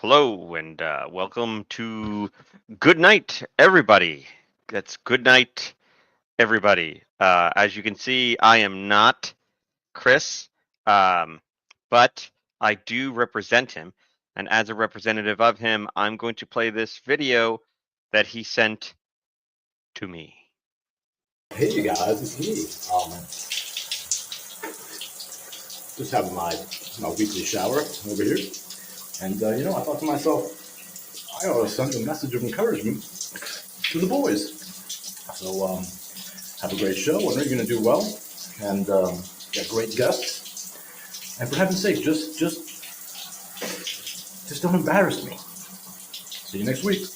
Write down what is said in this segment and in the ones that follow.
Hello and welcome to Goodnight, everybody. That's Goodnight, everybody. As you can see, I am not Chris, but I do represent him. And as a representative of him, I'm going to play this video that he sent to me. Hey you guys, it's me. Just having my weekly shower over here, and I thought to myself, I ought to send a message of encouragement to the boys. So have a great show. I know you're going to do well, and got great guests. And for heaven's sake, just don't embarrass me. See you next week.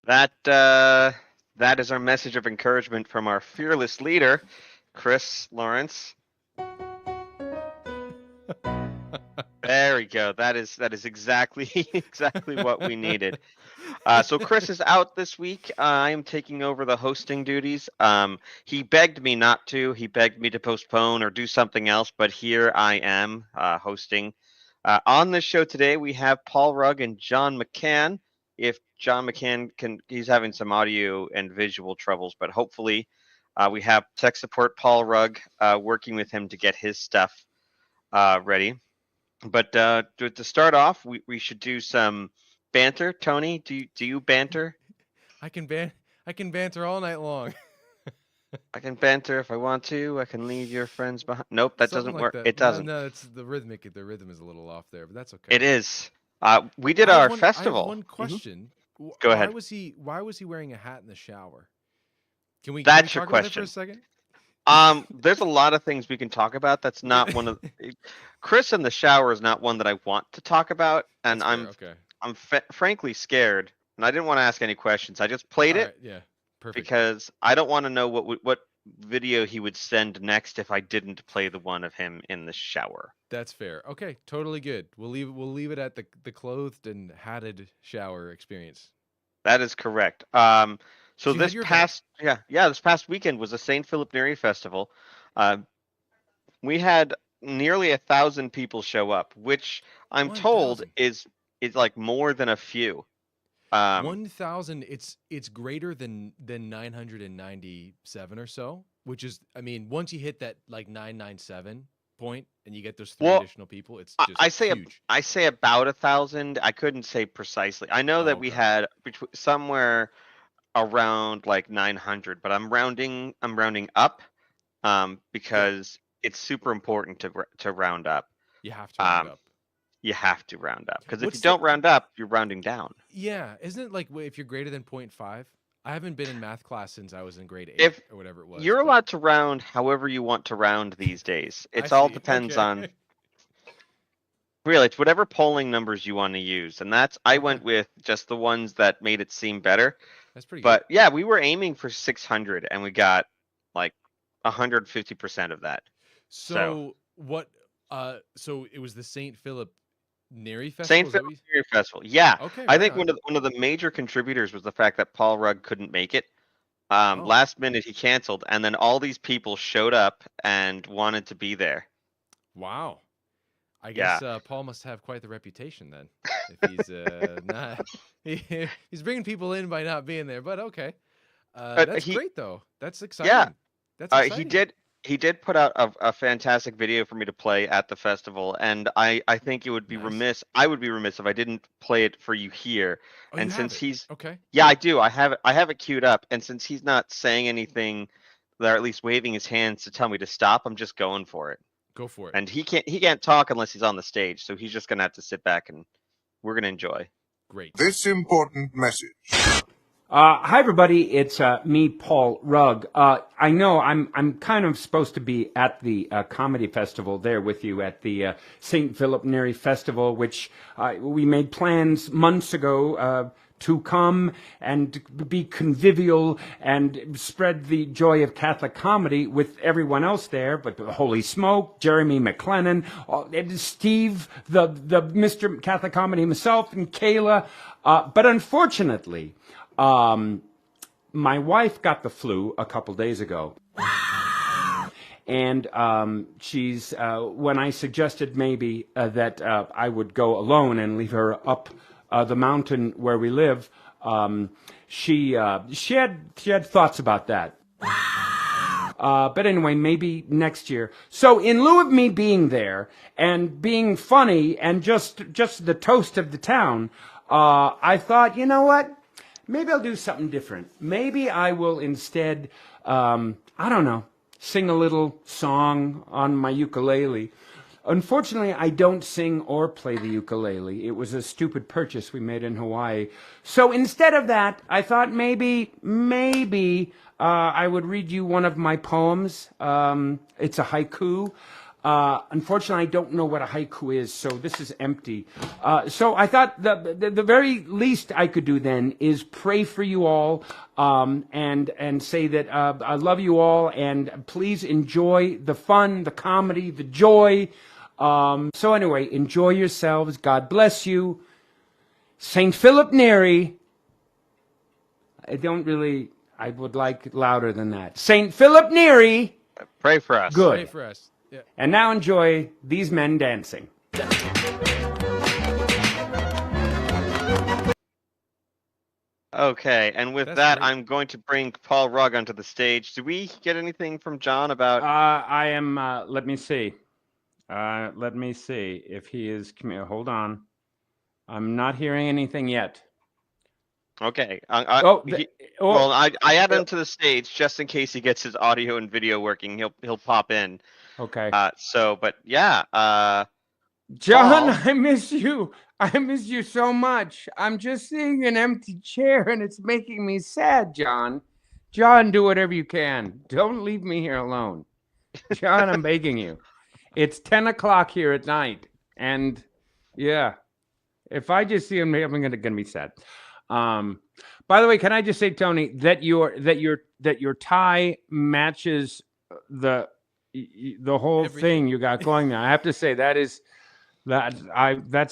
That is our message of encouragement from our fearless leader, Chris Lawrence. There we go. That is exactly what we needed. So Chris is out this week. I am taking over the hosting duties. He begged me not to. He begged me to postpone or do something else, but here I am hosting. On this show today, we have Paul Rugg and John McCann. If John McCann he's having some audio and visual troubles, but hopefully we have tech support Paul Rugg working with him to get his stuff ready. But to start off, we should do some banter. Tony, do you banter? I can banter all night long. I can banter if I want to. I can leave your friends behind. Nope, that Something doesn't like work. that. It doesn't. No, it's the rhythm is a little off there, but that's okay. It is. We did our festival. I have one question. Go ahead. Why was he wearing a hat in the shower? Can we That's talk your about that question. for a second? There's a lot of things we can talk about. That's not one of Chris in the shower is not one that I want to talk about, and I'm frankly scared, and I didn't want to ask any questions. I just played it. Yeah, perfect. Because I don't want to know what video he would send next if I didn't play the one of him in the shower. That's fair. Okay, totally good. We'll leave it at the clothed and hatted shower experience. That is correct. So this past weekend was the St. Philip Neri Festival. We had nearly 1,000 people show up, which I'm 1,000. told is like more than a few. 1,000. It's greater than 997 or so, which is, I mean, once you hit that like 997 point and you get those three additional people, it's just huge. I say about 1,000. I couldn't say precisely. I know that we had somewhere around like 900, but I'm rounding up because it's super important to round up. You have to round up. You have to round up because if you don't round up, you're rounding down. Yeah, isn't it like if you're greater than 0.5? I haven't been in math class since I was in grade 8 or whatever it was. You're allowed to round however you want to round these days. It all depends on. Really, it's whatever polling numbers you want to use, and I went with just the ones that made it seem better. That's pretty good. But yeah, we were aiming for 600, and we got like 150% of that. So what? So it was the St. Philip Neri Festival. St. Philip Neri Festival. Yeah. Okay. I think one of the major contributors was the fact that Paul Rugg couldn't make it. Last minute he canceled, and then all these people showed up and wanted to be there. Wow. I guess Paul must have quite the reputation then. If he's he's bringing people in by not being there, but okay. That's great though. That's exciting. Yeah. That's exciting. He did put out a fantastic video for me to play at the festival, and I think it would be remiss. I would be remiss if I didn't play it for you here. Oh, and since he's okay, yeah, I do. I have it queued up, and since he's not saying anything, or at least waving his hands to tell me to stop, I'm just going for it. Go for it. And he can't talk unless he's on the stage, so he's just gonna have to sit back and we're gonna enjoy. Great. This important message. Hi everybody, it's me, Paul Rugg. I know I'm kind of supposed to be at the comedy festival there with you at the St. Philip Neri Festival, which we made plans months ago to come and be convivial and spread the joy of Catholic comedy with everyone else there. But holy smoke, Jeremy McLennan, Steve, the Mr. Catholic Comedy himself, and Kayla. But unfortunately, my wife got the flu a couple days ago. And she's when I suggested maybe that I would go alone and leave her up the mountain where we live, she had thoughts about that. But anyway, maybe next year. So in lieu of me being there and being funny and just the toast of the town, I thought, you know what? Maybe I'll do something different. Maybe I will instead, I don't know, sing a little song on my ukulele. Unfortunately, I don't sing or play the ukulele. It was a stupid purchase we made in Hawaii. So instead of that, I thought maybe I would read you one of my poems. It's a haiku. Unfortunately, I don't know what a haiku is, so this is empty. So I thought the very least I could do then is pray for you all, and say that I love you all, and please enjoy the fun, the comedy, the joy. So anyway, enjoy yourselves. God bless you. St. Philip Neri. I would like louder than that. St. Philip Neri. Pray for us. Good. Pray for us. Yeah. And now enjoy these men dancing. Okay, and with That's that, great. I'm going to bring Paul Rugg onto the stage. Do we get anything from John about? I am. Let me see. Let me see if he is. Hold on. I'm not hearing anything yet. Okay. Well, I added him to the stage just in case he gets his audio and video working. He'll pop in. okay. But yeah. John, Paul. I miss you. I miss you so much. I'm just seeing an empty chair and it's making me sad, John. John, do whatever you can. Don't leave me here alone. John, I'm begging you. It's 10 o'clock here at night. And yeah, if I just see him, I'm gonna be sad. By the way, can I just say, Tony, that your tie matches the whole thing you got going there. I have to say that's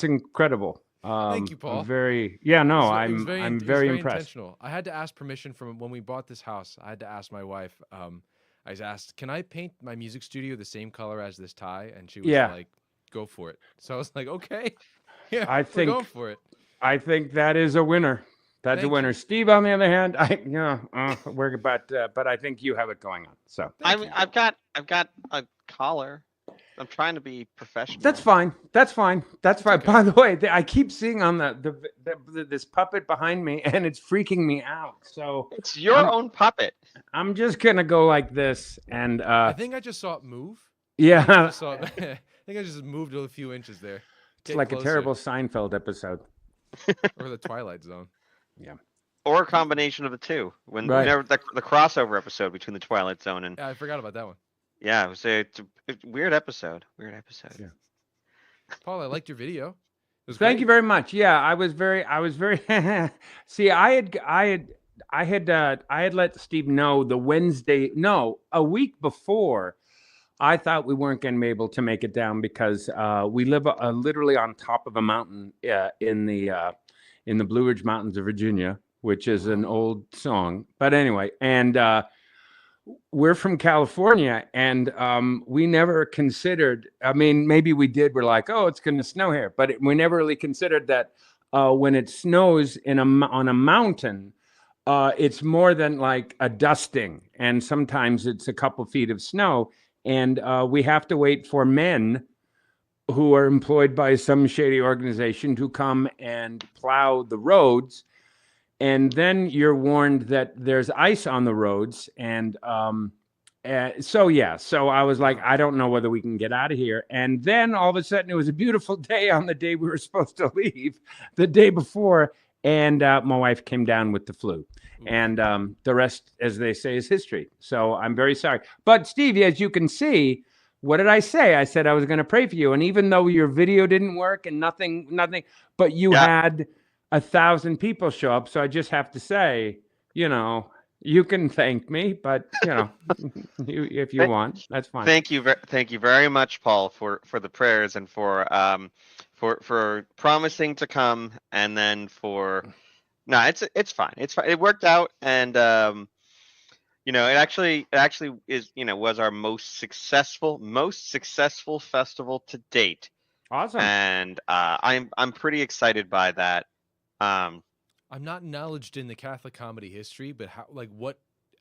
incredible. Thank you, Paul. I'm very impressed. Very intentional. I had to ask permission from when we bought this house. I had to ask my wife. I asked, "Can I paint my music studio the same color as this tie?" And she was like, "Go for it." So I was like, "Okay, yeah, we're going for it." I think that is a winner. That's a winner. Steve, on the other hand, but I think you have it going on. So I've got a collar. I'm trying to be professional. That's fine. Okay. By the way, I keep seeing on this puppet behind me, and it's freaking me out. So it's your own puppet. I'm just gonna go like this, and I think I just saw it move. Yeah, I think I just moved a few inches there. It's like a terrible Seinfeld episode, or the Twilight Zone. Yeah, or a combination of the two. Whenever the crossover episode between the Twilight Zone and I forgot about that one. Yeah, it was a weird episode. Yeah. Paul, I liked your video. Thank you very much. Yeah, I was very. See, I had let Steve know a week before. I thought we weren't going to be able to make it down because we live literally on top of a mountain in the Blue Ridge Mountains of Virginia, which is an old song. But anyway, and we're from California, and we never considered. I mean, maybe we did. We're like, oh, it's going to snow here, but we never really considered that when it snows on a mountain, it's more than like a dusting, and sometimes it's a couple feet of snow, and we have to wait for men who are employed by some shady organization to come and plow the roads. And then you're warned that there's ice on the roads. And so I was like, I don't know whether we can get out of here. And then all of a sudden it was a beautiful day on the day we were supposed to leave, the day before. And my wife came down with the flu. And the rest, as they say, is history. So I'm very sorry. But Steve, as you can see, what did I say? I said I was going to pray for you. And even though your video didn't work and nothing, but you had 1,000 people show up. So I just have to say, you can thank me, but if you want, that's fine. Thank you very much, Paul, for the prayers and for promising to come, and then it's fine. It's fine. It worked out, and it actually is, was our most successful festival to date. Awesome. And I'm pretty excited by that. I'm not knowledged in the Catholic comedy history, but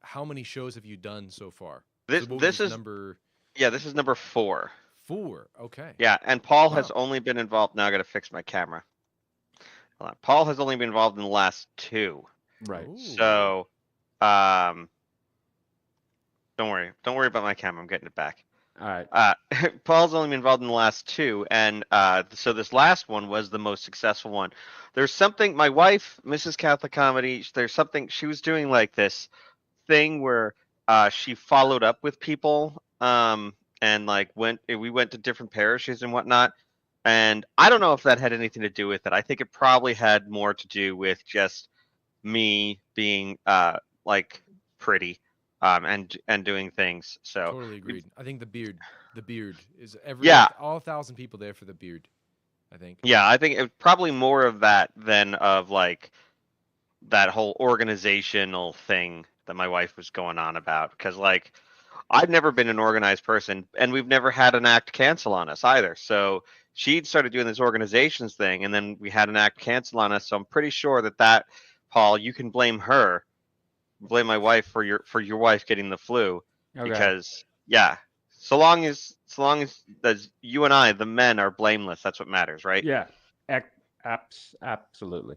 how many shows have you done so far? This is number this is number 4. 4. Okay. Yeah, and Paul has Wow. only been involved. Now I got to fix my camera. Hold on. Paul has only been involved in the last 2. Right. Ooh. So, don't worry about my camera. I'm getting it back. All right. Paul's only been involved in the last 2, and so this last one was the most successful one. There's something, my wife, Mrs. Catholic Comedy, there's something she was doing, like this thing where she followed up with people, and like we went to different parishes and whatnot. And I don't know if that had anything to do with it. I think it probably had more to do with just me being like pretty. And doing things. So Totally agreed. I think the beard is all 1,000 people there for the beard, I think. Yeah, I think it probably more of that than of like that whole organizational thing that my wife was going on about. Because like I've never been an organized person, and we've never had an act cancel on us either. So she'd started doing this organizations thing, and then we had an act cancel on us. So I'm pretty sure that Paul, you can blame her. Blame my wife for your wife getting the flu, because so long as you and I, the men, are blameless, that's what matters, right? Yeah, absolutely.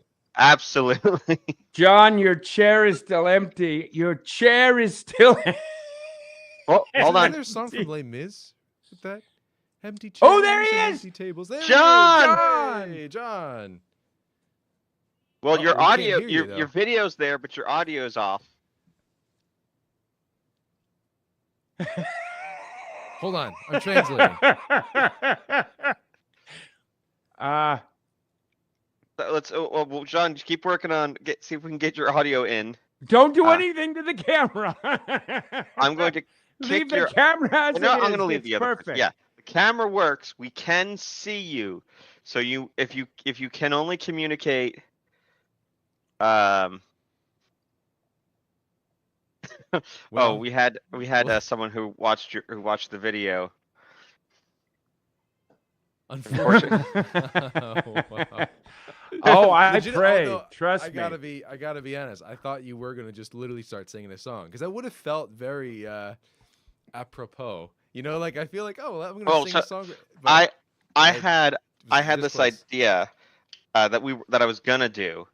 John, your chair is still empty. Your chair is still empty. Oh, hold on. There's a song from Les Mis with that. Empty chairs. Oh, there he is. Empty tables. There John. He is. Hey, John. Well, your audio, your your video's there, but your audio's off. Hold on, I'm translating. Let's. Well, John, just keep working on see if we can get your audio in. Don't do anything to the camera. I'm going to leave the camera as it is. I'm going to leave the other. Perfect. Yeah, the camera works. We can see you. So if you can only communicate. Well, we had someone who watched the video. Unfortunately. I pray. Trust me. I gotta be honest. I thought you were gonna just literally start singing a song, because I would have felt very apropos. Like I feel like, I'm gonna sing a song. But I had this idea that I was gonna do.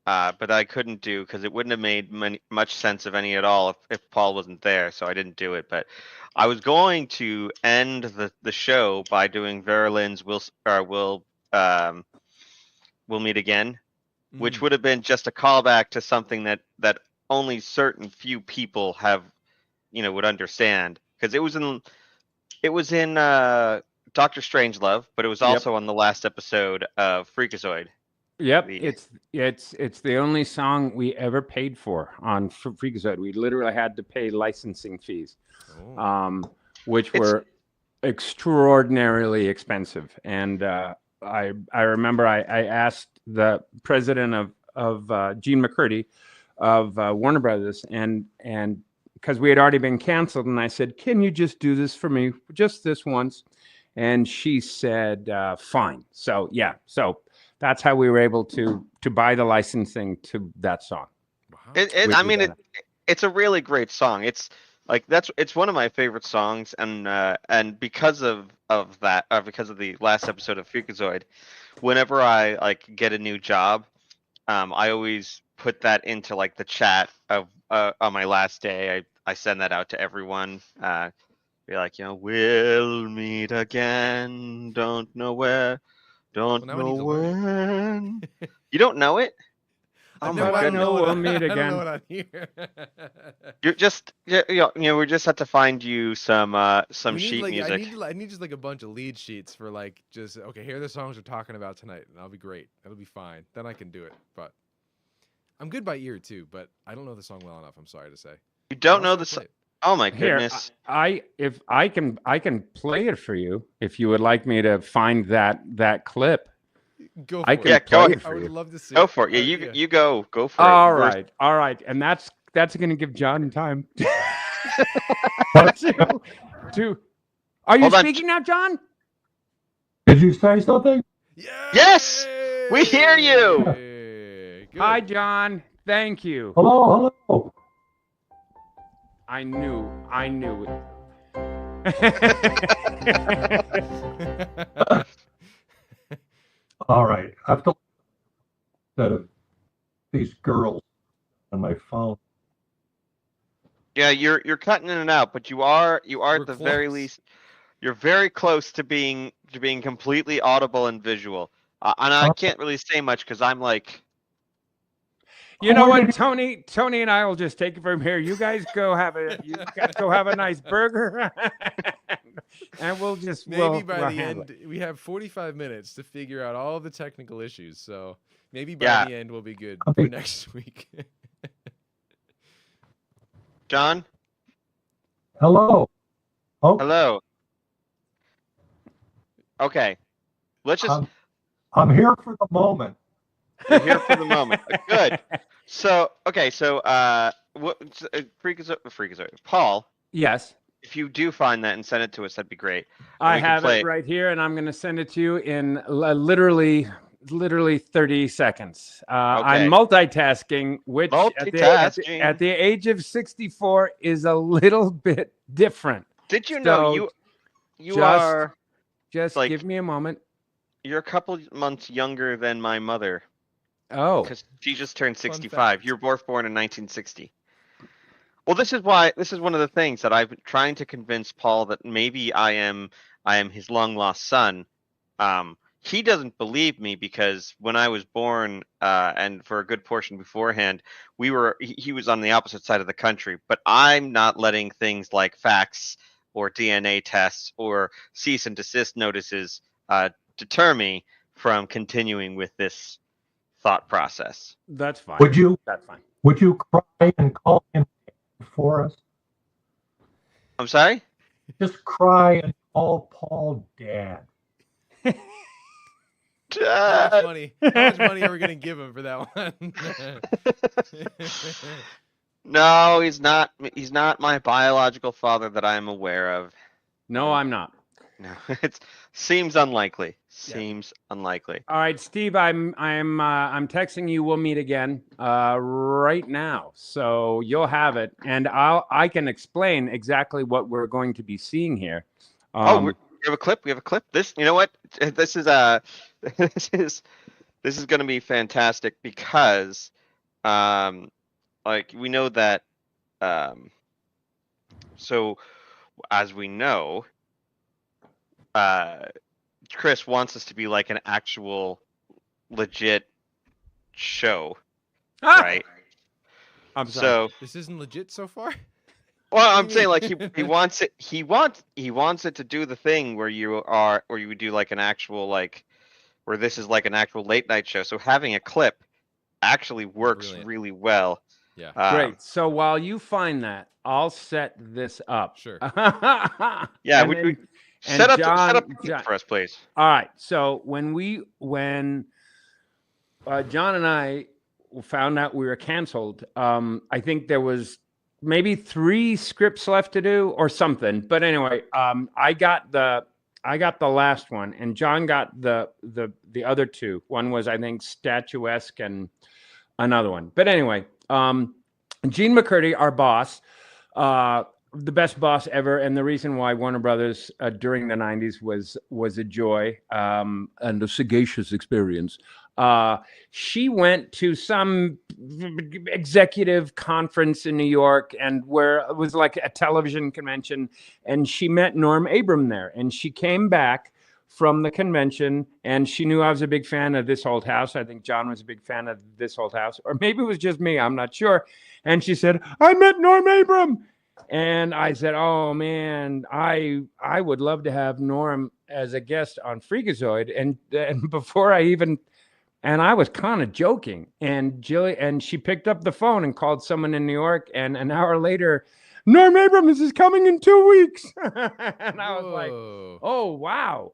But I couldn't do because it wouldn't have made much sense of any at all if Paul wasn't there, so I didn't do it. But I was going to end the show by doing Verolin's We'll Meet Again, which would have been just a callback to something that only certain few people would understand, because it was in Doctor Strangelove, but it was also on the last episode of Freakazoid. Yep, it's the only song we ever paid for on Freakazoid. We literally had to pay licensing fees, which were extraordinarily expensive. And I remember I asked the president of Gene McCurdy of Warner Brothers, and because we had already been canceled, and I said, "Can you just do this for me, just this once?" And she said, "Fine." So that's how we were able to buy the licensing to that song. Wow. It's a really great song. It's like it's one of my favorite songs, and because of that, because of the last episode of Freakazoid, whenever I like get a new job, I always put that into like the chat of on my last day. I send that out to everyone. Be like, we'll meet again. Don't know where. Don't know when. You don't know it? Oh my God! We'll meet again. I don't know what I hear. You're just, we just have to find you some sheet music. I need just like a bunch of lead sheets for like just here are the songs we're talking about tonight, and I'll be great. It'll be fine. Then I can do it. But I'm good by ear too. But I don't know the song well enough. I'm sorry to say. You don't know the song? Oh my goodness! If I can play it for you, if you would like me to find that clip. Go for it. Yeah, go ahead. I would love to see. Go for it. Yeah, you go for it. All right. And that's that's going to give John time What? to. Are you Hold on. speaking now, John? Did you say something? Yes! We hear you! Good. Hi, John. Thank you. Hello, hello. I knew it. All right. I have to instead of these girls on my phone. Yeah, you're cutting in and out, but you are We're at the very close. least, you're very close to being completely audible and visual. And I can't really say much because I'm like, You know what, Tony? Tony and I will just take it from here. You guys go have a nice burger, and we'll just maybe by we'll the handle end it. we have 45 minutes to figure out all the technical issues. So maybe by Yeah. the end we'll be good Okay. for next week. John, Hello. Oh, hello. Okay, let's just. I'm here for the moment. You're here for the moment. Good. So okay, so what? Freakazoid. Paul, Yes. if you do find that and send it to us, that'd be great. And I we can have play it right here, and I'm going to send it to you in literally 30 seconds. I'm multitasking, which Multitasking. at the age of 64 is a little bit different. Did you know So you are just like- give me a moment. you're a couple months younger than my mother Oh, because she just turned Fun 65. fact. You were both born in 1960. Well, this is one of the things that I've been trying to convince Paul that maybe I am his long lost son. He doesn't believe me because when I was born, and for a good portion beforehand, he was on the opposite side of the country. But I'm not letting things like fax or DNA tests or cease and desist notices deter me from continuing with this thought process. that's fine. That's fine. Would you cry and call him for us? I'm sorry? Just cry and call Paul Dad. How much money are we gonna give him for that one? No, he's not. He's not my biological father that I'm aware of. No, I'm not. No, it seems unlikely. Yeah. Seems unlikely. All right, Steve, I'm texting you. We'll meet again right now, so you'll have it, and I can explain exactly what we're going to be seeing here. We have a clip. We have a clip. This, you know what? This is this is going to be fantastic because, like we know that, so as we know, Chris wants us to be like an actual legit show, right? I'm sorry. So, This isn't legit so far. well, I'm saying like he wants it. He wants it to do the thing where you would do like an actual where this is like an actual late night show. So having a clip actually works Brilliant. really well. Yeah. Great. So while you find that, I'll set this up. Sure. Yeah, And we then- set up John- for us, please. All right. So when John and I found out we were canceled, I think there was maybe 3 scripts left to do or something. But anyway, I got the last one, and John got the other 2. One was, I think, statuesque, and another one. But anyway, Gene McCurdy, our boss, the best boss ever, and the reason why Warner Brothers during the 90s was a joy and a sagacious experience. She went to some executive conference in New York, and where it was like a television convention, and she met Norm Abram there, and she came back from the convention, and she knew I was a big fan of This Old House. I think John was a big fan of This Old House, or maybe it was just me, I'm not sure. And she said, I met Norm Abram. And I said, oh man, I would love to have Norm as a guest on Freakazoid. And before I was kind of joking, and she picked up the phone and called someone in New York, and an hour later, Norm Abrams is coming in 2 weeks. And I was like, oh, wow.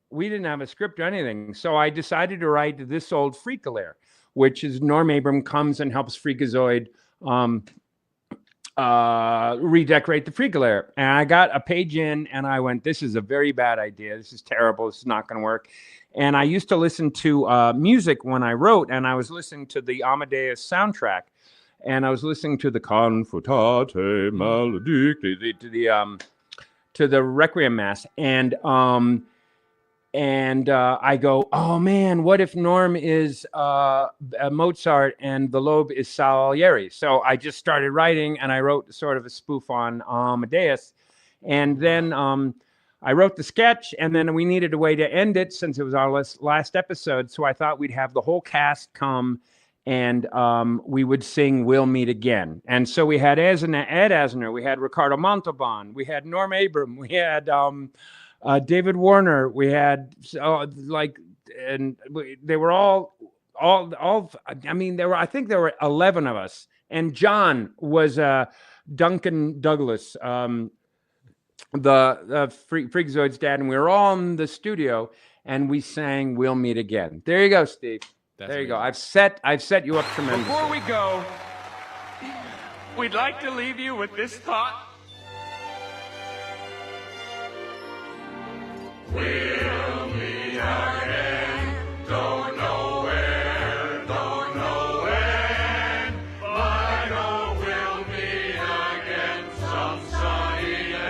We didn't have a script or anything. So I decided to write This Old Freakalair, which is Norm Abram comes and helps Freakazoid redecorate the Frigalair. And I got a page in and I went, this is a very bad idea. This is terrible. This is not going to work. And I used to listen to music when I wrote, and I was listening to the Amadeus soundtrack. And I was listening to the Confortate Maledict, to the Requiem Mass. And I go, oh man, what if Norm is Mozart and the Loeb is Salieri? So I just started writing, and I wrote sort of a spoof on Amadeus. And then I wrote the sketch, and then we needed a way to end it since it was our last episode. So I thought we'd have the whole cast come, and we would sing We'll Meet Again. And so we had Ed Asner, we had Ricardo Montalban, we had Norm Abram, we had David Warner, we had they were all. I mean, I think there were 11 of us, and John was Duncan Douglas, the Freakazoid's dad, and we were all in the studio, and we sang "We'll Meet Again." There you go, Steve. That's there you amazing. go. I've set you up tremendously. Before we go, we'd like to leave you with this thought. We'll meet again. Don't know where, don't know when, but I know we'll meet again some sunny day.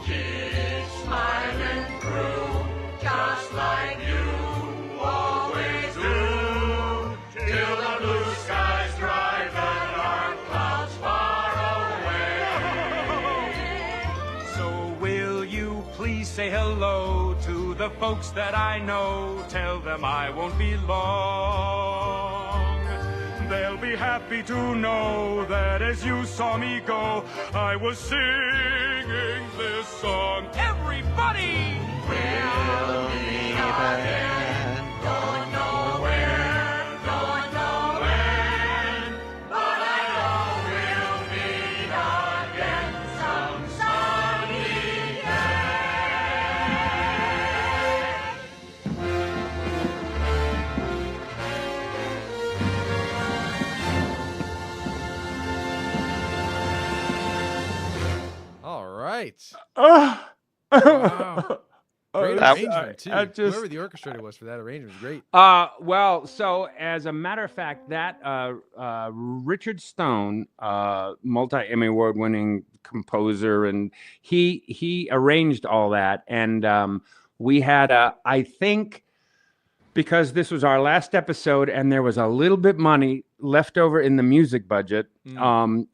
Keep smiling through, just like you always do, till the blue skies drive and our clouds far away. So will you please say hello to the folks that I know? Tell them I won't be long. They'll be happy to know that as you saw me go, I was singing this song. Everybody! We'll meet again. Don't know where, don't know when, but I know we'll meet again some sunny All right. Oh. Wow. Great That- arrangement too. I just- Whoever the orchestrator was for that arrangement was great. Well, so as a matter of fact, that Richard Stone, multi-Emmy award-winning composer, and he arranged all that, and we had I think, because this was our last episode and there was a little bit money left over in the music budget,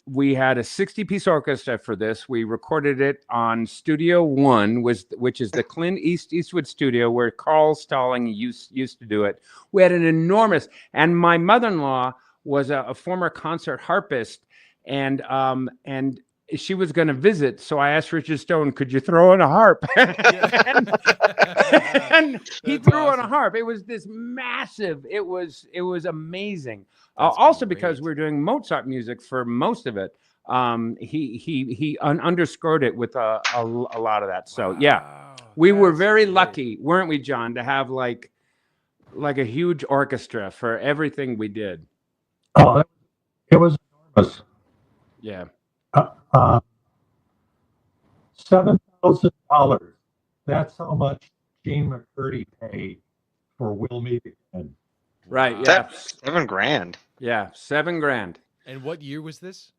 we had a 60-piece orchestra for this. We recorded it on Studio One, which is the Clint Eastwood studio where Carl Stalling used to do it. We had an enormous, and my mother-in-law was a former concert harpist, and she was going to visit, so I asked Richard Stone, could you throw in a harp? and he That's threw in a awesome. harp. It was this massive, it was amazing. That's Also because great. we're doing Mozart music for most of it, he underscored it with a lot of that. So yeah, Wow, we were that's very great. lucky, weren't we, John, to have like a huge orchestra for everything we did. Oh, it was enormous. Yeah. $7,000. That's how much Gene McCurdy paid for We'll Meet Again. Right. Yeah. That's $7,000. Yeah. $7,000. And what year was this?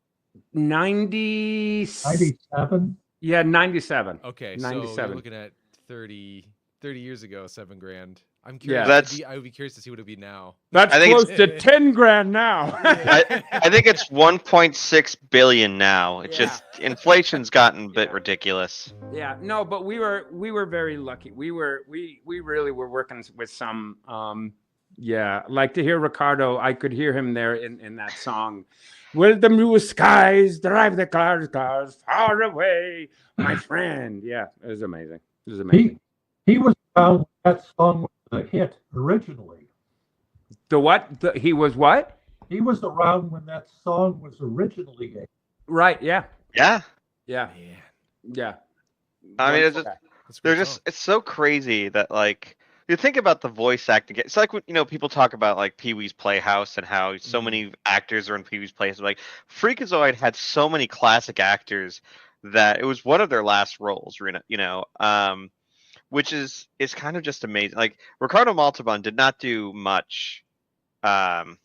97? Yeah, 97. Okay, so 97. you're looking at 30 years ago, $7,000. I'm Yeah. curious. I would be curious to see what it'd be now. That's I think close to $10,000 now. I think it's 1.6 billion now. It's Yeah. just inflation's gotten a bit ridiculous. Yeah, no, but we were very lucky. We really were working with some like to hear Ricardo. I could hear him there in that song. Will the blue skies drive the cars far away, my friend? Yeah, it was amazing. It was amazing. He was around when that song was a hit originally. The what? He was what? He was around when that song was originally a hit. Right, yeah. Yeah. Yeah. Man, Yeah. I mean, it's Wonderful just, guy. that's a they're great just song. it's so crazy that like you think about the voice acting. It's like when, people talk about like Pee-wee's Playhouse and how so many actors are in Pee-wee's Playhouse. Like Freakazoid had so many classic actors that it was one of their last roles. Which is kind of just amazing. Like Ricardo Montalban did not do much. Hold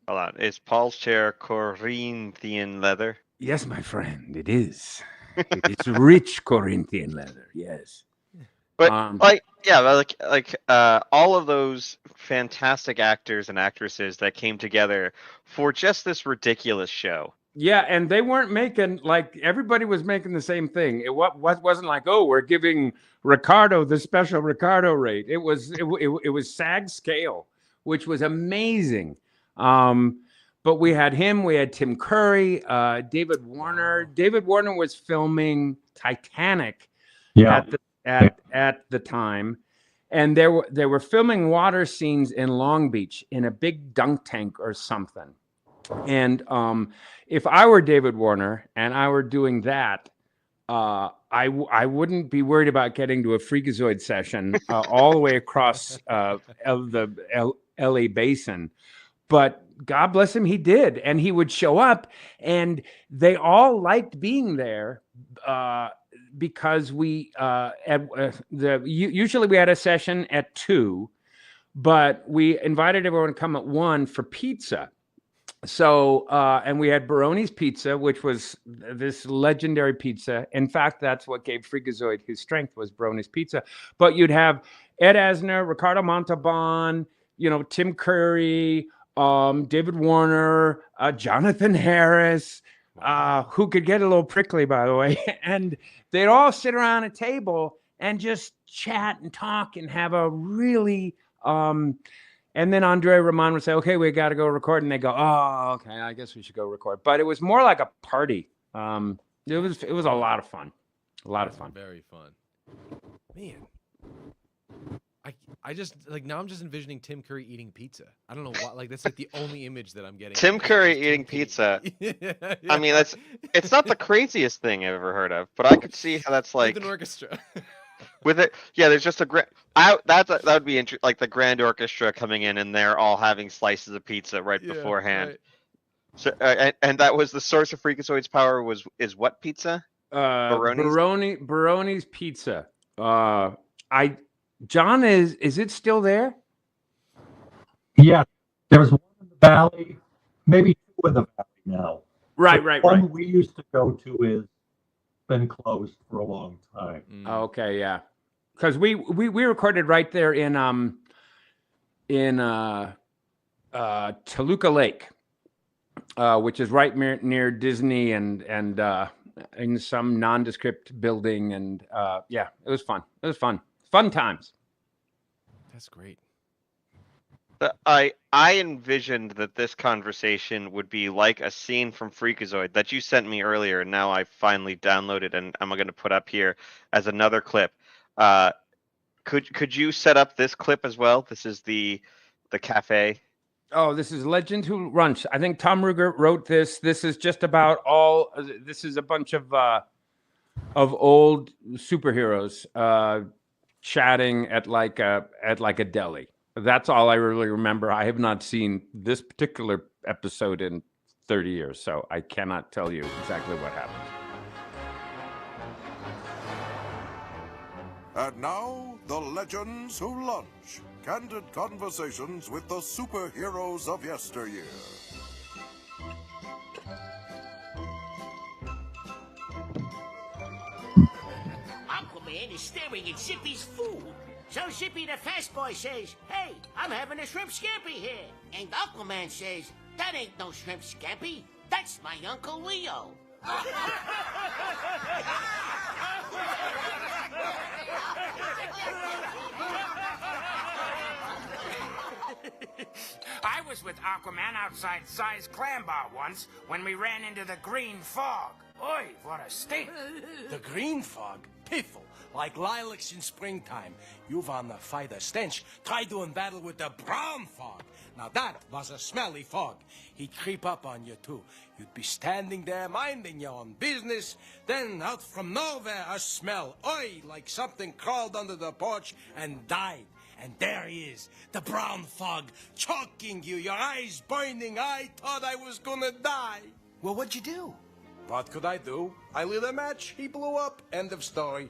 on, is Paul's chair Corinthian leather? Yes, my friend, it is. It is rich Corinthian leather. Yes. But all of those fantastic actors and actresses that came together for just this ridiculous show. Yeah, and they weren't making, like, everybody was making the same thing. It wasn't like, oh, we're giving Ricardo the special Ricardo rate. It was SAG scale, which was amazing. But we had him, we had Tim Curry, David Warner. David Warner was filming Titanic at the time. And they were filming water scenes in Long Beach in a big dunk tank or something. And if I were David Warner and I were doing that, I wouldn't be worried about getting to a Freakazoid session all the way across the LA basin. But God bless him, he did. And he would show up, and they all liked being there because we usually we had a session at 2, but we invited everyone to come at 1 for pizza. So, and we had Baroni's Pizza, which was this legendary pizza. In fact, that's what gave Freakazoid his strength, was Baroni's Pizza. But you'd have Ed Asner, Ricardo Montalban, Tim Curry, David Warner, Jonathan Harris, who could get a little prickly, by the way. And they'd all sit around a table and just chat and talk and have a really... And then Andre Ramon would say, okay, we got to go record. And they go, oh, okay, I guess we should go record. But it was more like a party. It was a lot of fun. A lot of fun. Very fun. Man. I just, like, now I'm just envisioning Tim Curry eating pizza. I don't know why. Like, that's like the only image that I'm getting. Tim Curry eating pizza. Yeah. I mean, it's not the craziest thing I've ever heard of, but I could see how that's like... With an orchestra. With it, yeah. There's just that would be interesting, like the grand orchestra coming in and they're all having slices of pizza beforehand. Right. So, and that was the source of Freakazoid's power. Is what pizza? Baroni's Pizza. John, is it still there? Yeah, there was one in the valley, maybe 2 in the valley now. Right. One we used to go to is been closed for a long time. Okay, yeah, because we recorded right there in Toluca Lake, which is right near Disney and in some nondescript building, and yeah, it was fun. It was fun times. That's great. I envisioned that this conversation would be like a scene from Freakazoid that you sent me earlier, and now I finally downloaded and I'm going to put up here as another clip. Could you set up this clip as well? This is the cafe. Oh, this is Legend Who Runs. I think Tom Ruger wrote this. This is just about this is a bunch of old superheroes chatting at like a deli. That's all I really remember. I have not seen this particular episode in 30 years, so I cannot tell you exactly what happened. And now, the legends who lunch. Candid conversations with the superheroes of yesteryear. Aquaman is staring at Zippy's food. So Zippy the fast boy says, hey, I'm having a shrimp scampi here. And Aquaman says, that ain't no shrimp scampi. That's my Uncle Leo. I was with Aquaman outside Size Clam Bar once when we ran into the green fog. Oi, what a stink! The green fog, piffle, like lilacs in springtime. You wanna fight a stench, try doing battle with the brown fog. Now that was a smelly fog. He'd creep up on you too. You'd be standing there minding your own business. Then out from nowhere a smell, oi, like something crawled under the porch and died. And there he is, the brown fog, choking you, your eyes burning. I thought I was gonna die. Well, what'd you do? What could I do? I lit a match, he blew up, end of story.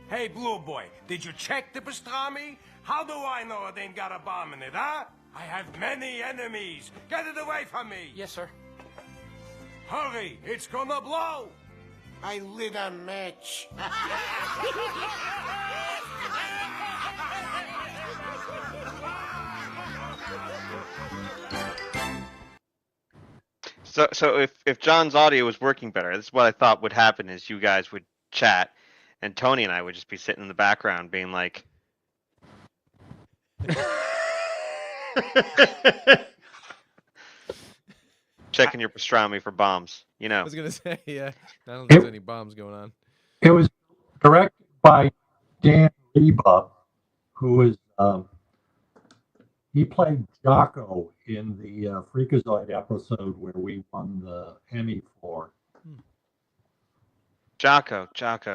Hey, Blue Boy, did you check the pastrami? How do I know it ain't got a bomb in it, huh? I have many enemies. Get it away from me. Yes, sir. Hurry, it's gonna blow. I lit a match. So if John's audio was working better, this is what I thought would happen: is you guys would chat, and Tony and I would just be sitting in the background, being like, checking your pastrami for bombs. You know. I was gonna say, yeah. I don't think there's any bombs going on. It was directed by Dan Reba, who is he played Jocko in the Freakazoid episode where we won the Emmy for. Jocko.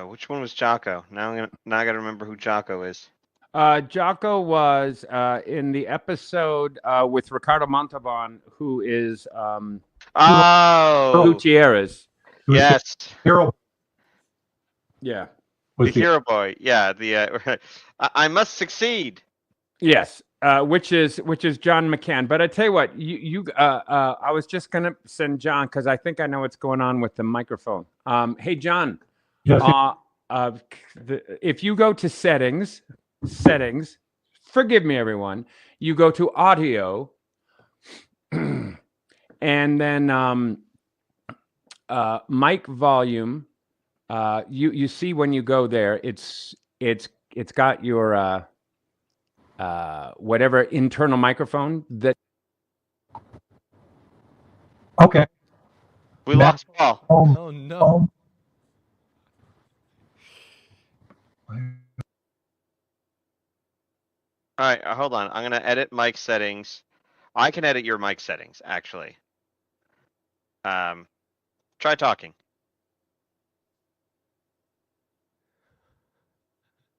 Which one was Jocko? Now I gotta remember who Jocko is. Jocko was in the episode with Ricardo Montalban, who is Gutierrez. Yes. Hero. Yeah. The hero boy. Yeah. The I must succeed. Yes. Which is John McCann. But I tell you what, I was just gonna send John because I think I know what's going on with the microphone. Hey John. Yes. If you go to settings, forgive me everyone, you go to audio, and then mic volume. You see when you go there, it's got your whatever internal microphone that. Okay. We lost Paul. Oh no. All right, hold on. I'm gonna edit mic settings. I can edit your mic settings, actually. Try talking.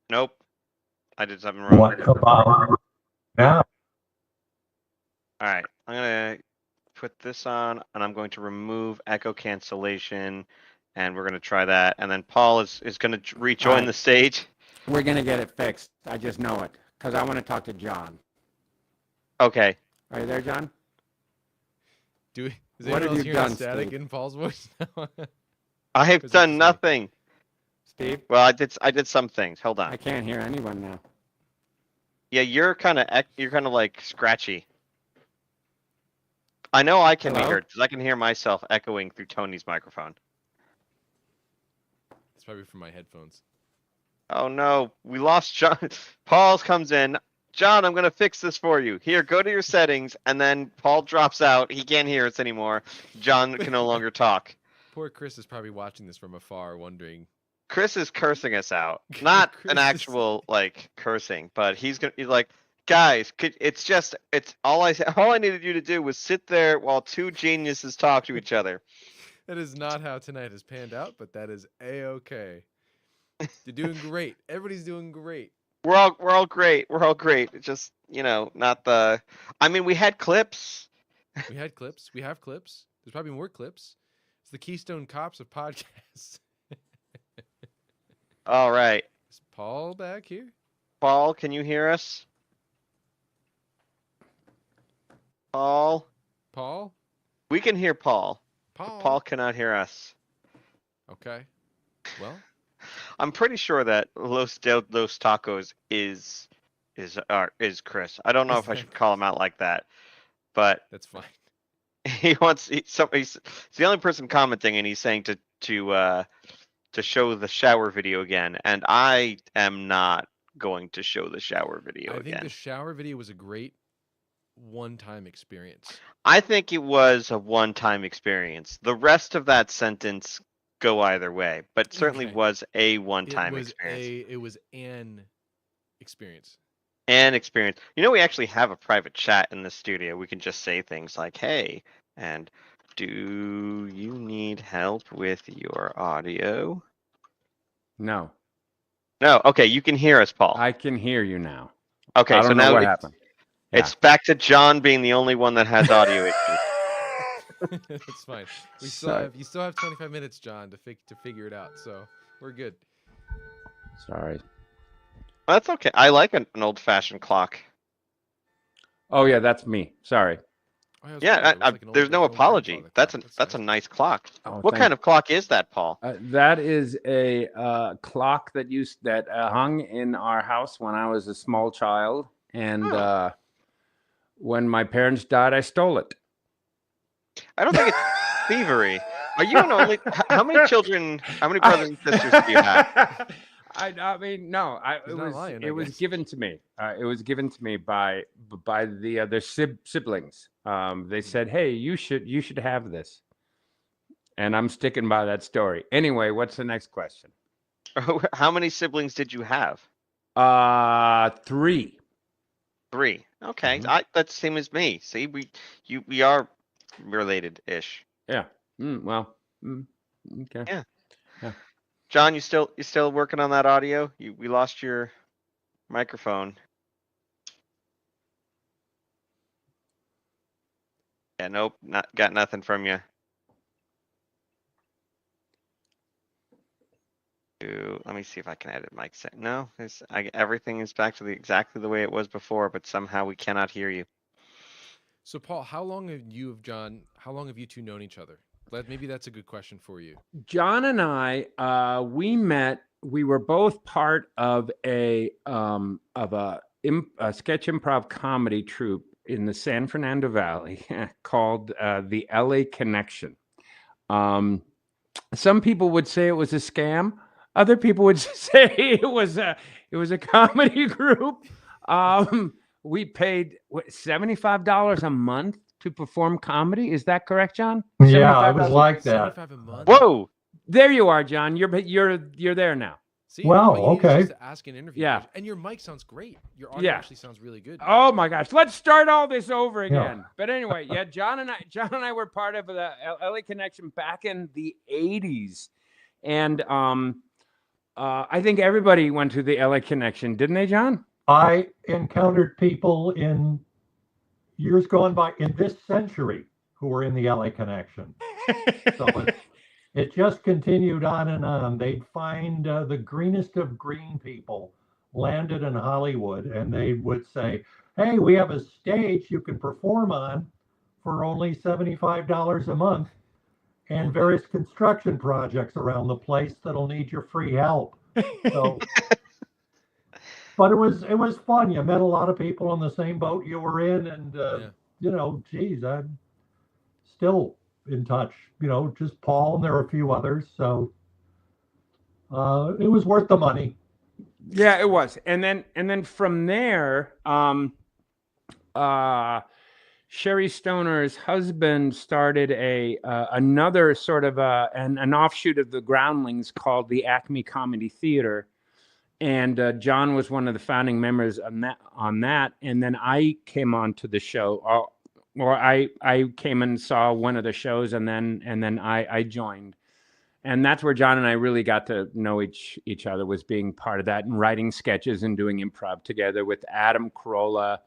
Nope. I did something wrong. What about now? All right, I'm gonna put this on, and I'm going to remove echo cancellation, and we're gonna try that. And then Paul is gonna rejoin the stage. We're gonna get it fixed. I just know it because I want to talk to John. Okay. Are you there, John? Is anyone else hearing static in Paul's voice now? I have done nothing. Steve? Well, I did some things. Hold on. I can't hear anyone now. Yeah, you're kind of like scratchy. I know I can be heard because I can hear myself echoing through Tony's microphone. It's probably from my headphones. Oh no, we lost John. Paul comes in. John, I'm gonna fix this for you. Here, go to your settings, and then Paul drops out. He can't hear us anymore. John can no longer talk. Poor Chris is probably watching this from afar, wondering. Chris is cursing us out. Not an actual like cursing, but he's like, guys, it's all I needed you to do was sit there while two geniuses talk to each other. That is not how tonight has panned out, but that is a-okay. You're doing great. Everybody's doing great. We're all great. We're all great. It's just, not the. I mean, we had clips. We had clips. We have clips. There's probably more clips. It's the Keystone Cops of podcasts. All right. Is Paul back here? Paul, can you hear us? Paul? We can hear Paul. Paul cannot hear us. Okay. Well, I'm pretty sure that Los Tacos is Chris. I don't know if I should call him out like that, but that's fine. He's the only person commenting, and he's saying to to show the shower video again, and I am not going to show the shower video I again. think the shower video was a great one-time experience. I think it was a one-time experience. The rest of that sentence go either way, but certainly was a one-time experience. It was an experience. An experience. You know, we actually have a private chat in the studio. We can just say things like, "Hey," and "Do you need help with your audio?" No. No. Okay, you can hear us, Paul. I can hear you now. Okay, I don't so know now what happened. It's back to John being the only one that has audio issues. That's fine. You still have 25 minutes, John, to figure it out. So we're good. Sorry. That's okay. I like an old-fashioned clock. Oh yeah, that's me. Sorry. There's no apology. That's a nice clock. Oh, what kind of clock is that, Paul? That is a clock that hung in our house when I was a small child, and when my parents died, I stole it. I don't think it's thievery. Are you an only? How many children? How many brothers and sisters do you have? I mean, no. It was given to me. It was given to me by the other siblings. They said, "Hey, you should have this," and I'm sticking by that story. Anyway, what's the next question? How many siblings did you have? 3. 3. Okay, that's the same as me. See, we are related-ish. Yeah. Okay. Yeah. John, you still working on that audio? We lost your microphone. Yeah, nope, got nothing from you. Let me see if I can edit Mike. No, everything is back to exactly the way it was before, but somehow we cannot hear you. So, Paul, how long have you two known each other? Maybe that's a good question for you. John and I, we met. We were both part of a sketch improv comedy troupe in the San Fernando Valley called the LA Connection. Some people would say it was a scam. Other people would say it was a comedy group. We paid $75 a month to perform comedy. Is that correct, John? Yeah, it was like that. Whoa! There you are, John. You're there now. See, wow. Okay. Just to ask an interview. Yeah. And your mic sounds great. Your audio actually sounds really good. Oh my gosh. Let's start all this over again. Yeah. But anyway, John and I were part of the LA Connection back in the 80s. And I think everybody went to the LA Connection, didn't they, John? I encountered people in years gone by in this century who were in the LA Connection. So it just continued on and on. They'd find the greenest of green people landed in Hollywood, and they would say, "Hey, we have a stage you can perform on for only $75 a month, and various construction projects around the place that'll need your free help." So, but it was fun. You met a lot of people on the same boat you were in, and geez, I'm still in touch. Just Paul, and there are a few others. So it was worth the money. Yeah, it was. And then from there, Sherry Stoner's husband started another sort of an offshoot of the Groundlings called the Acme Comedy Theater. And John was one of the founding members on that. And then I came on to the show, or I came and saw one of the shows, and then I joined. And that's where John and I really got to know each other, was being part of that and writing sketches and doing improv together with Adam Carolla,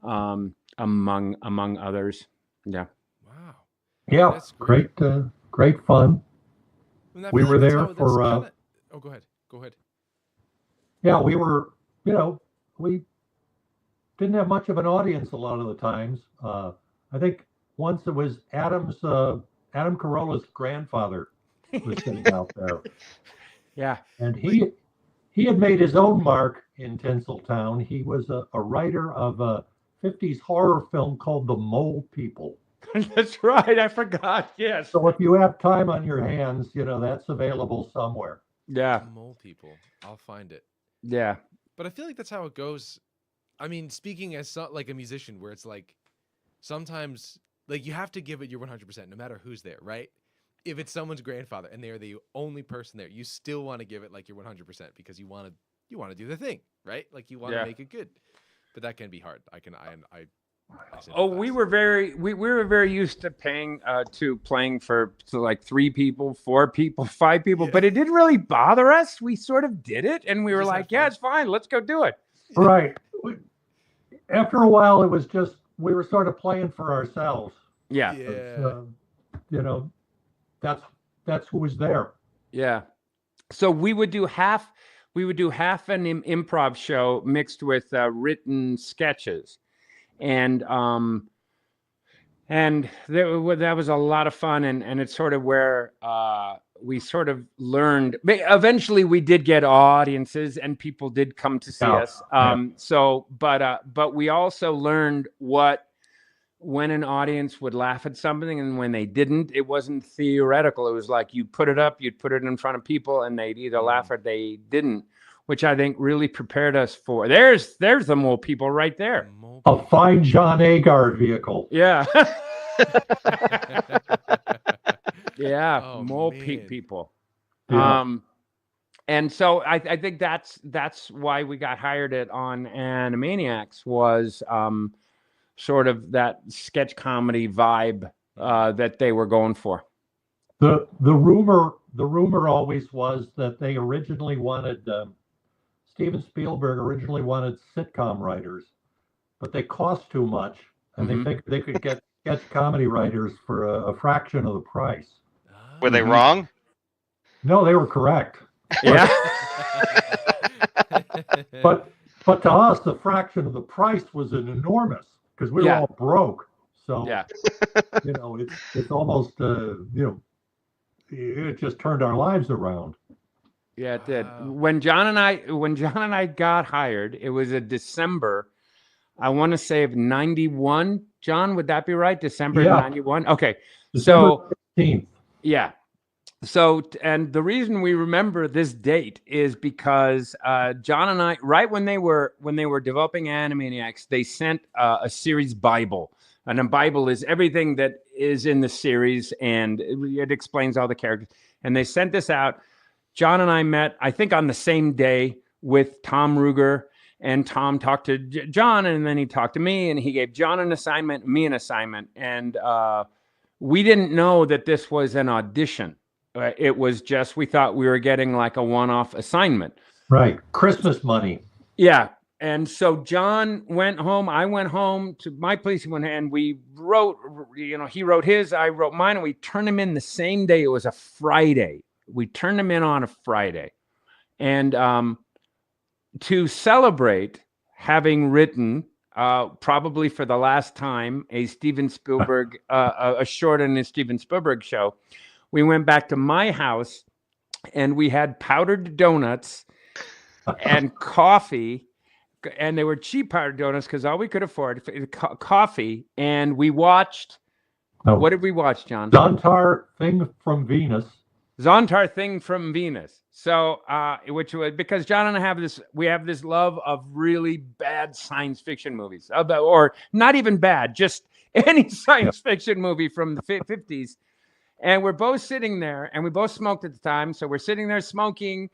among others. Yeah. Wow. Yeah, that's great fun. We were there for. Oh, go ahead. Yeah, we were. We didn't have much of an audience a lot of the times. I think once it was Adam Carolla's grandfather was sitting out there. Yeah. And he had made his own mark in Tinseltown. He was a writer of a 50s horror film called The Mole People. That's right. I forgot. Yes. So if you have time on your hands, that's available somewhere. Yeah. Mole people. I'll find it. Yeah. But I feel like that's how it goes. I mean, speaking as like a musician, where it's like sometimes like you have to give it your 100%, no matter who's there, right? If it's someone's grandfather and they're the only person there, you still want to give it like your 100% because you want to do the thing, right? Like you want to make it good. But that can be hard. I we were very used to playing for like 3 people, 4 people, 5 people, but it didn't really bother us. We sort of did it, and we were like, "Yeah, it's fine. Let's go do it." Right. After a while, it was just we were sort of playing for ourselves. Yeah. That's who was there. Yeah. So we would do half an improv show mixed with written sketches. And that was a lot of fun, and it's sort of where we sort of learned. Eventually, we did get audiences, and people did come to see us. But we also learned when an audience would laugh at something and when they didn't. It wasn't theoretical. It was like you'd put it in front of people, and they'd either laugh or they didn't. Which I think really prepared us for. There's the mole people right there. A fine John Agard vehicle. Yeah. Yeah, mole people. Yeah. And so I think that's why we got hired on Animaniacs was sort of that sketch comedy vibe that they were going for. The rumor always was that they originally wanted Steven Spielberg originally wanted sitcom writers, but they cost too much, and they figured they could get sketch comedy writers for a fraction of the price. Were they wrong? No, they were correct. Yeah. but to us, the fraction of the price was an enormous because we were all broke. So it's almost it just turned our lives around. Yeah, it did. When John and I got hired, it was a December, I want to say of 91. John, would that be right? December 91? Okay. December 15th. Yeah. So, and the reason we remember this date is because John and I, right when they were developing Animaniacs, they sent a series Bible. And a Bible is everything that is in the series, and it explains all the characters. And they sent this out. John and I met, I think, on the same day with Tom Rugg, and Tom talked to John, and then he talked to me, and he gave John an assignment, me an assignment. And we didn't know that this was an audition. It was just, we thought we were getting like a one-off assignment. Right. Christmas money. Yeah. And so John went home. I went home to my place, and we wrote, he wrote his, I wrote mine, and we turned them in the same day. It was a Friday. We turned them in on a Friday. And to celebrate having written, probably for the last time, a Steven Spielberg, a short in a Steven Spielberg show, we went back to my house, and we had powdered donuts and coffee, and they were cheap powdered donuts because all we could afford coffee. And we watched. What did we watch, John? Zontar Thing from Venus. Zontar Thing from Venus. So, which was because John and I have this love of really bad science fiction movies, or not even bad, just any science fiction movie from the 50s. And we're both sitting there, and we both smoked at the time. So we're sitting there smoking,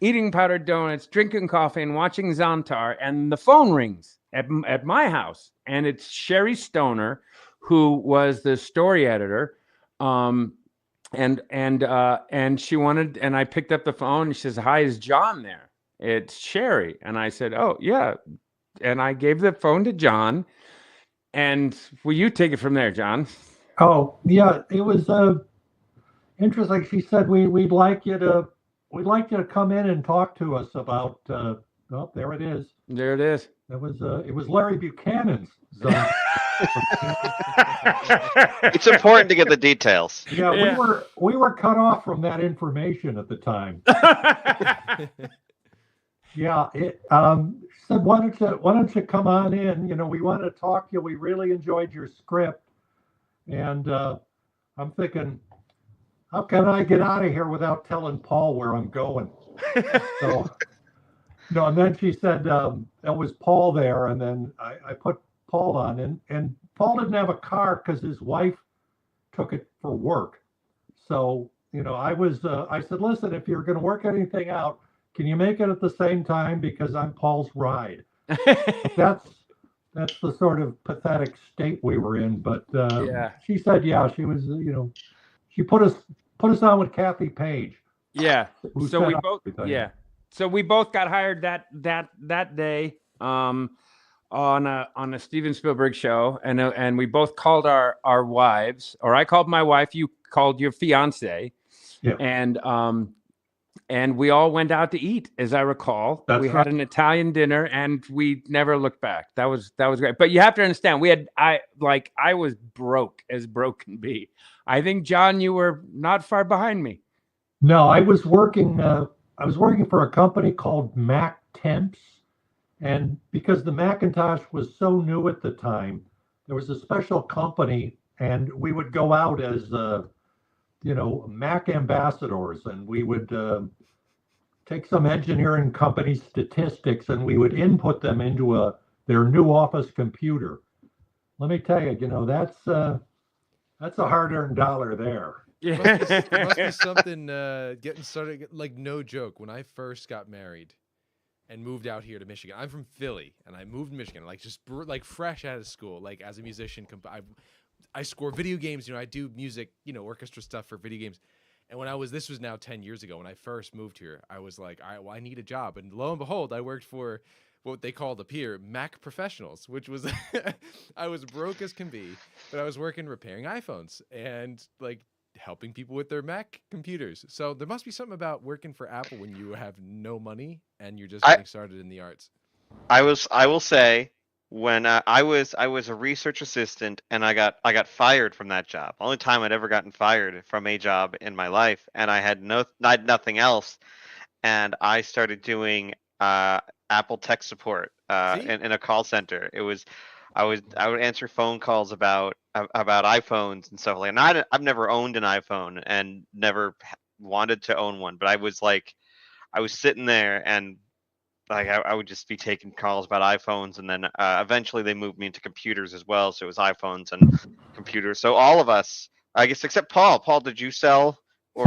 eating powdered donuts, drinking coffee, and watching Zontar. And the phone rings at my house, and it's Sherry Stoner, who was the story editor. And she wanted, and I picked up the phone, and she says, "Hi, is John there?" "It's Sherry." And I said, "Oh, yeah." And I gave the phone to John. And will you take it from there, John? Oh, yeah, it was interesting. She said, we'd like you to come in and talk to us about oh, there it is. There it is. It was Larry Buchanan's zone. It's important to get the details. Yeah, we were cut off from that information at the time. Yeah, it said, why don't you come on in? We want to talk to you. We really enjoyed your script. And I'm thinking, how can I get out of here without telling Paul where I'm going? So, no, and then she said, it was Paul there. And then I put Paul on, and Paul didn't have a car because his wife took it for work. So, I said, listen, if you're going to work anything out, can you make it at the same time? Because I'm Paul's ride. That's the sort of pathetic state we were in. But she said, yeah, she was, she put us on with Kathy Page. Yeah. So we both got hired that day on a Steven Spielberg show, and we both called our wives, or I called my wife, you called your fiance, and we all went out to eat, as I recall. We had an Italian dinner, and we never looked back. That was great. But you have to understand, I was broke as broke can be. I think, John, you were not far behind me. No, I was working for a company called Mac Temps, and because the Macintosh was so new at the time, there was a special company, and we would go out as Mac ambassadors, and we would take some engineering company statistics, and we would input them into their new office computer. Let me tell you, that's a hard-earned dollar there. Yeah. There must be something getting started. Like, no joke, when I first got married and moved out here to Michigan, I'm from Philly, and I moved to Michigan, like just like fresh out of school, like as a musician. I score video games. I do music, orchestra stuff for video games. And this was now 10 years ago, when I first moved here, I was like, all right, well, I need a job. And lo and behold, I worked for what they called up here Mac Professionals, which was, I was broke as can be, but I was working repairing iPhones and like helping people with their Mac computers. So there must be something about working for Apple when you have no money and you're just getting started in the arts. I will say, when I was a research assistant, and I got fired from that job. Only time I'd ever gotten fired from a job in my life, and I had nothing else, and I started doing Apple tech support in a call center. I would answer phone calls about iPhones and stuff like that. I've never owned an iPhone and never wanted to own one, but I was sitting there, and like I would just be taking calls about iPhones, and then eventually they moved me into computers as well. So it was iPhones and computers. So all of us, I guess, except Paul. Paul, did you sell or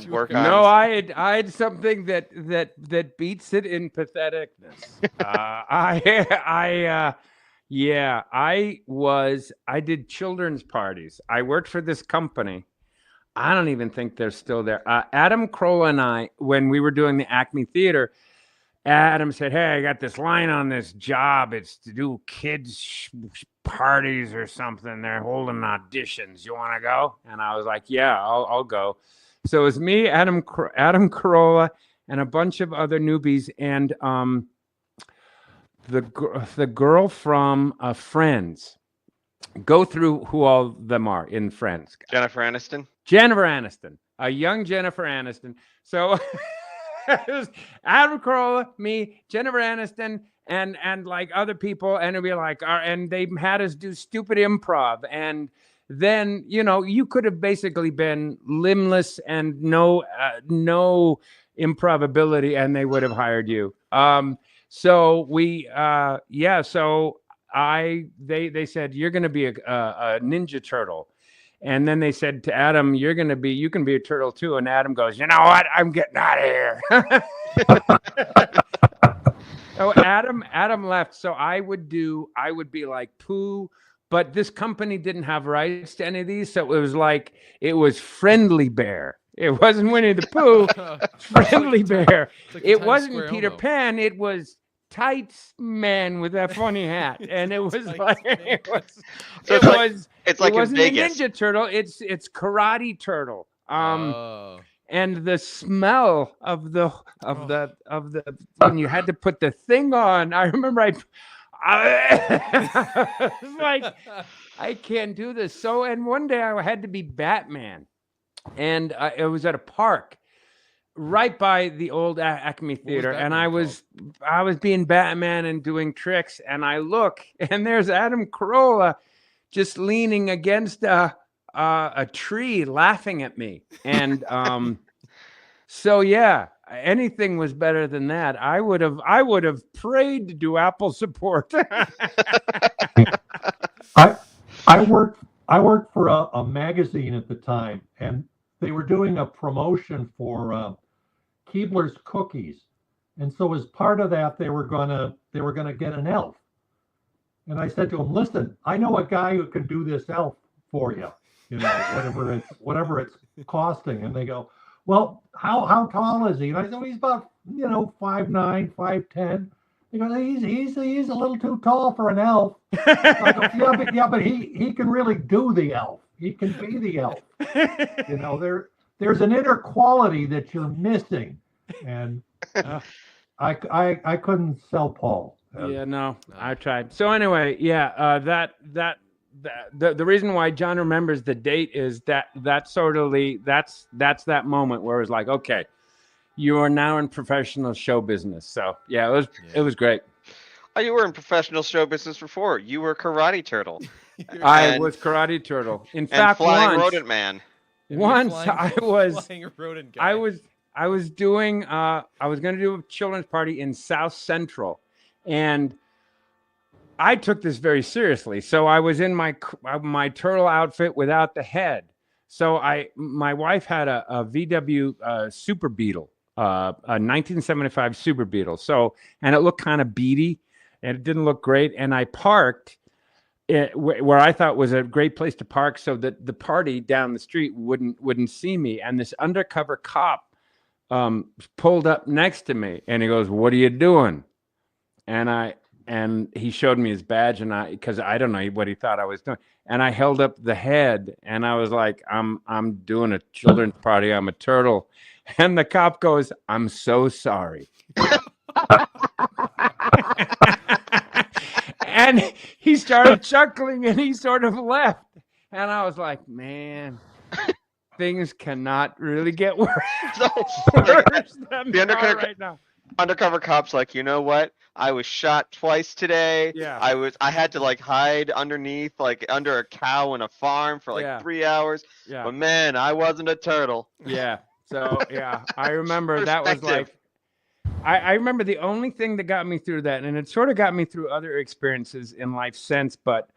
work on? No, I had something that beats it in patheticness. I did children's parties. I worked for this company. I don't even think they're still there. Adam Carolla and I, when we were doing the Acme Theater, Adam said, hey, I got this line on this job. It's to do kids parties or something. They're holding auditions. You want to go? And I was like, yeah, I'll go. So it was me, Adam Carolla, and a bunch of other newbies. And the girl from Friends. Go through who all them are in Friends. Jennifer Aniston, a young Jennifer Aniston. So it was Adam Carolla, me, Jennifer Aniston, and like other people, and it'd be like, and they had us do stupid improv, and then you could have basically been limbless and no improv ability, and they would have hired you. So we they said, you're going to be a Ninja Turtle. And then they said to Adam, you can be a turtle too. And Adam goes, you know what? I'm getting out of here. So Adam left. So I would be like Pooh, but this company didn't have rights to any of these. So it was Friendly Bear. It wasn't Winnie the Pooh. Friendly Bear. It wasn't Peter Pan. It was Tights Man with that funny hat, and it was like it wasn't Vegas. a Ninja Turtle. It's Karate Turtle. And the smell of the when you had to put the thing on. I remember I was like, I can't do this. So, and one day I had to be Batman, and it was at a park right by the old Acme Theater, and I was being Batman and doing tricks, and I look, and there's Adam Carolla just leaning against a tree, laughing at me. And so yeah, anything was better than that. I would have prayed to do Apple support. I worked for a magazine at the time, and they were doing a promotion for Keebler's cookies, and so as part of that, they were gonna get an elf. And I said to him, "Listen, I know a guy who can do this elf for you. You know, whatever it's costing." And they go, "Well, how tall is he?" And I said, well, "He's about 5'9", 5'10". They go, "He's a little too tall for an elf." I go, yeah, but he can really do the elf. He can be the elf. There's an inner quality that you're missing, and I couldn't sell Paul. Yeah, no, I tried. So anyway, yeah, the reason why John remembers the date is that's that moment where it was like, okay, you are now in professional show business. So yeah, it was great. Oh, you were in professional show business before. You were Karate Turtle. I was Karate Turtle. In fact, Flying Rodent Man. Once I was flying rodent guy. I was doing I was going to do a children's party in South Central, and I took this very seriously. So I was in my turtle outfit without the head. So my wife had a VW Super Beetle, a 1975 Super Beetle. So, and it looked kind of beady, and it didn't look great. And I parked where I thought was a great place to park, so that the party down the street wouldn't see me. And this undercover cop pulled up next to me, and he goes, "What are you doing?" And he showed me his badge, and because I don't know what he thought I was doing, and I held up the head, and I was like, I'm doing a children's party. I'm a turtle." And the cop goes, "I'm so sorry." And he started chuckling, and he sort of left. And I was like, man, things cannot really get worse, than the undercover right now. Undercover cop's like, "You know what? I was shot twice today. Yeah. I had to hide underneath, under a cow in a farm for 3 hours. Yeah. But man, I wasn't a turtle." Yeah. So yeah, I remember that was like, I remember the only thing that got me through that, and it sort of got me through other experiences in life since, but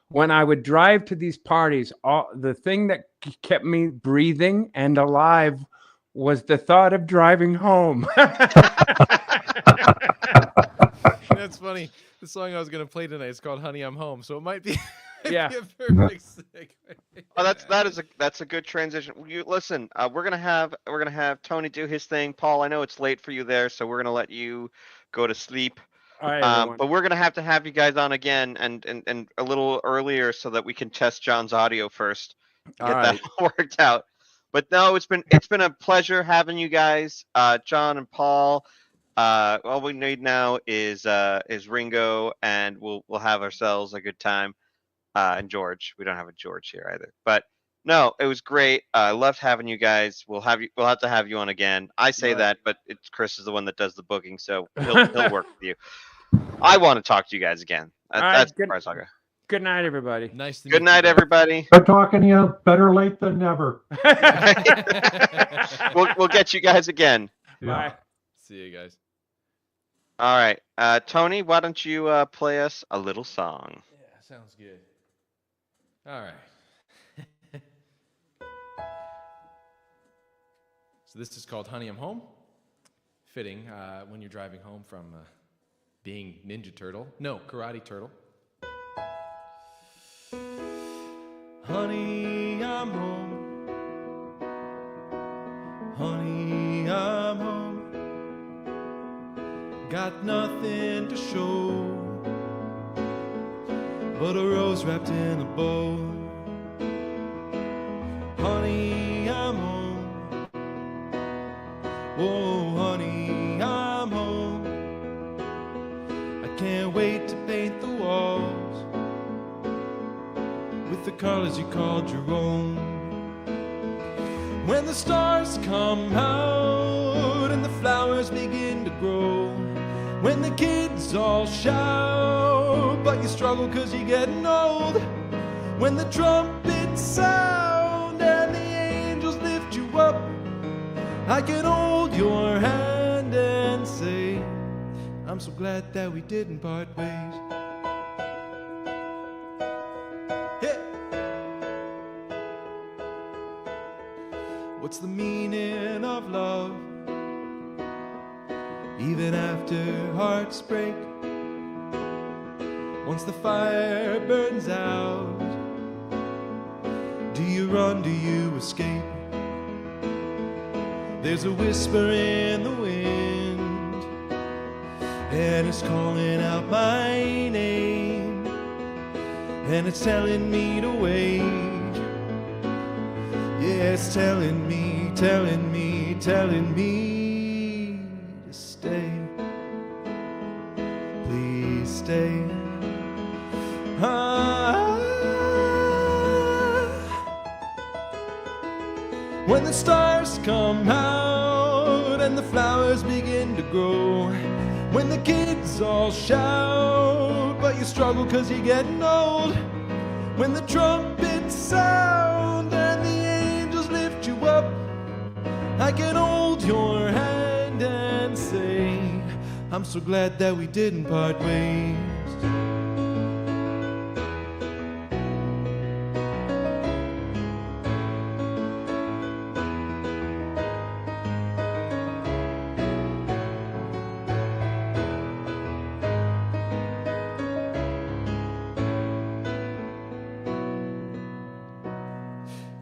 when I would drive to these parties, the thing that kept me breathing and alive was the thought of driving home. That's funny. The song I was going to play tonight is called "Honey, I'm Home," so it might be, Yeah. be a perfect segue. Oh, that's a good transition. You listen. We're gonna have Tony do his thing. Paul, I know it's late for you there, so we're gonna let you go to sleep. All right, But we're gonna have you guys on again and a little earlier so that we can test John's audio first, get that worked out. But no, it's been a pleasure having you guys, John and Paul. All we need now is Ringo, and we'll have ourselves a good time. And George, we don't have a George here either. But no, it was great. I loved having you guys. We'll have to have you on again. I say that, but it's Chris is the one that does the booking, so he'll work with you. I want to talk to you guys again. That's as far as I'll go. Good night, everybody. Nice to meet Good night, everybody. Good talking to you. Better late than never. We'll get you guys again. Bye. See you guys. All right, Tony, why don't you play us a little song? Yeah, sounds good. All right. So this is called "Honey, I'm Home." Fitting when you're driving home from being Karate Turtle. Honey, I'm home. Honey, I'm home. Got nothing to show but a rose wrapped in a bow. Honey, I'm home. Oh, honey, I'm home. I can't wait to paint the walls with the colors you called your own. When the stars come out and the flowers begin to grow, when the kids all shout but you struggle 'cause you're getting old, When the trumpets sound and the angels lift you up, I can hold your hand and say, I'm so glad that we didn't part ways. Yeah. What's the meaning of love? Even after hearts break, once the fire burns out, do you run, do you escape? There's a whisper in the wind, and it's calling out my name, and it's telling me to wait. Yeah, it's telling me to stay. Please stay. When the stars come out and the flowers begin to grow, when the kids all shout but you struggle 'cause you're getting old, when the trumpets sound and the angels lift you up, I can hold your hand and say, I'm so glad that we didn't part ways.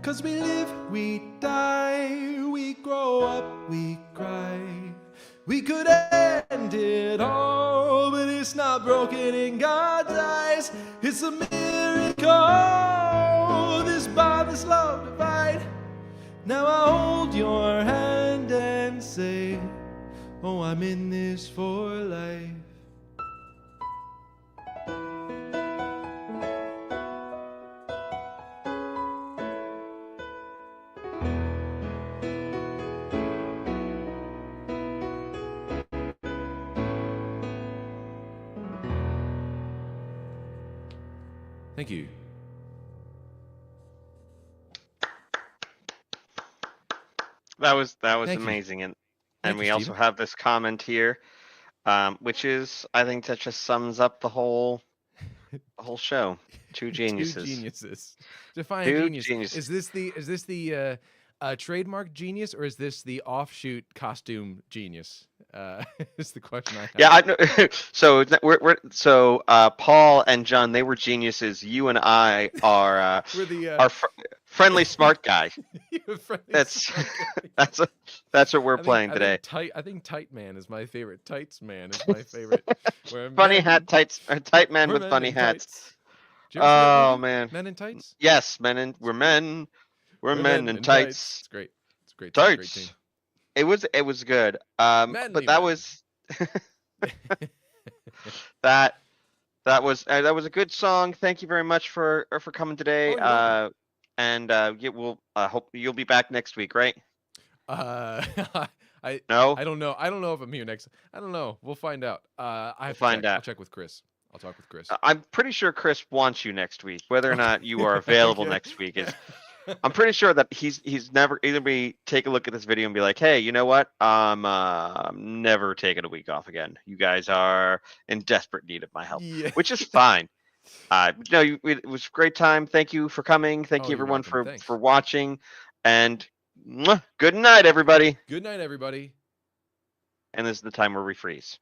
Cause we live, we die, we grow up, we cry. We could end it all, but it's not broken in God's eyes. It's a miracle, this bond, this love divine. Now I hold your hand and say, oh, I'm in this for life. Thank you. That was Thank you. amazing, and Thank we you, also Stephen. have this comment here, which is, I think that just sums up the whole show. Two geniuses. Two geniuses. Define Two genius. geniuses. Is this the trademark genius, or is this the offshoot costume genius? Is the question I have. Yeah, I know. So Paul and John, they were geniuses. You and I are We're the friendly smart guy. friendly That's smart guy. that's what we're playing today. I think Tight Man is my favorite. Tights Man is my favorite. Where Funny men- hat tights, or tight man we're with men funny in hats. tights. Did you ever see that Oh movie? man, Men in Tights. yes, we're men. We're men in tights. It's great. It's great. It's a great Tights. team. It was good. Manly But that men. was that was a good song. Thank you very much for coming today. Oh, you're welcome. And we'll hope you'll be back next week, right? I No, I don't know. I don't know if I'm here next. I don't know. We'll find out. I have to find check. out. I'll check with Chris. I'll talk with Chris. I'm pretty sure Chris wants you next week. Whether or not you are available Okay. next week is. I'm pretty sure that he's never either be take a look at this video and be like, hey, you know what? I'm never taking a week off again. You guys are in desperate need of my help, Yeah. which is fine. No, it was a great time. Thank you for coming. Thank you you're everyone welcome. Thanks. for watching, and good night, everybody. Good night, everybody. And this is the time where we freeze.